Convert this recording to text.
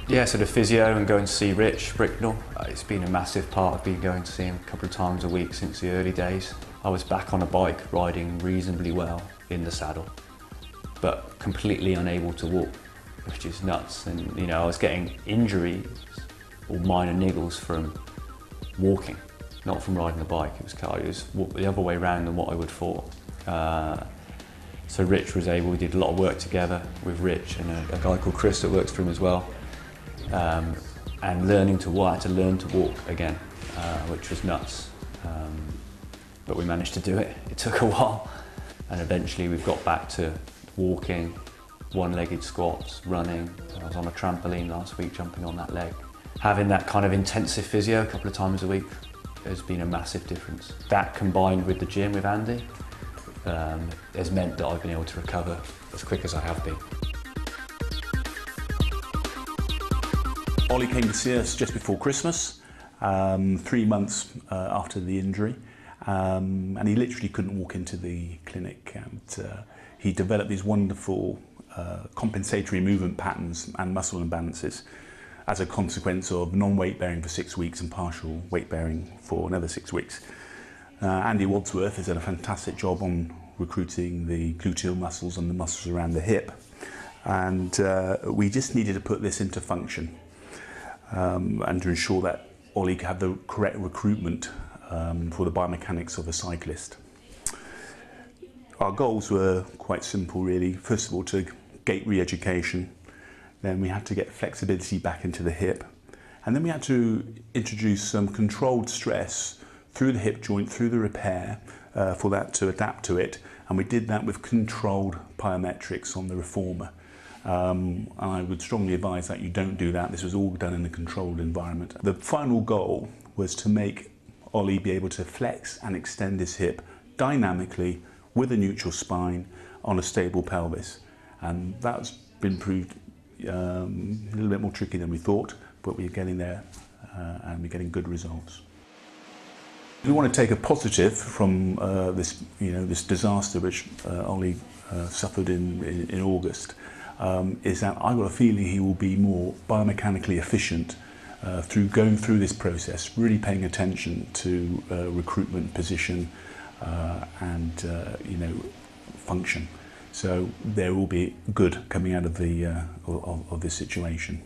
Yeah, so the physio and going to see Rich Bricknell, it's been a massive part. I've been going to see him a couple of times a week since the early days. I was back on a bike riding reasonably well in the saddle, but completely unable to walk, which is nuts. And you know, I was getting injuries or minor niggles from walking, not from riding the bike. It was the other way around than what I would thought. So Rich was able, we did a lot of work together with Rich and a guy called Chris that works for him as well. And learning to walk, I had to learn to walk again, which was nuts. But we managed to do it. It took a while. And eventually we've got back to walking, one-legged squats, running. I was on a trampoline last week, jumping on that leg. Having that kind of intensive physio a couple of times a week has been a massive difference. That combined with the gym with Andy has meant that I've been able to recover as quick as I have been. Ollie came to see us just before Christmas, 3 months after the injury, and he literally couldn't walk into the clinic, and he developed these wonderful compensatory movement patterns and muscle imbalances as a consequence of non-weight bearing for 6 weeks and partial weight bearing for another 6 weeks. Andy Wadsworth has done a fantastic job on recruiting the gluteal muscles and the muscles around the hip, and we just needed to put this into function. And to ensure that Ollie could have the correct recruitment for the biomechanics of a cyclist. Our goals were quite simple really. First of all, to gait re-education, then we had to get flexibility back into the hip, and then we had to introduce some controlled stress through the hip joint, through the repair, for that to adapt to it, and we did that with controlled plyometrics on the reformer. I would strongly advise that you don't do that. This was all done in a controlled environment. The final goal was to make Ollie be able to flex and extend his hip dynamically with a neutral spine on a stable pelvis. And that's been proved a little bit more tricky than we thought, but we're getting there and we're getting good results. We want to take a positive from this disaster which Ollie suffered in August. Is that I've got a feeling he will be more biomechanically efficient through going through this process, really paying attention to recruitment, position, and function. So there will be good coming out of the of this situation.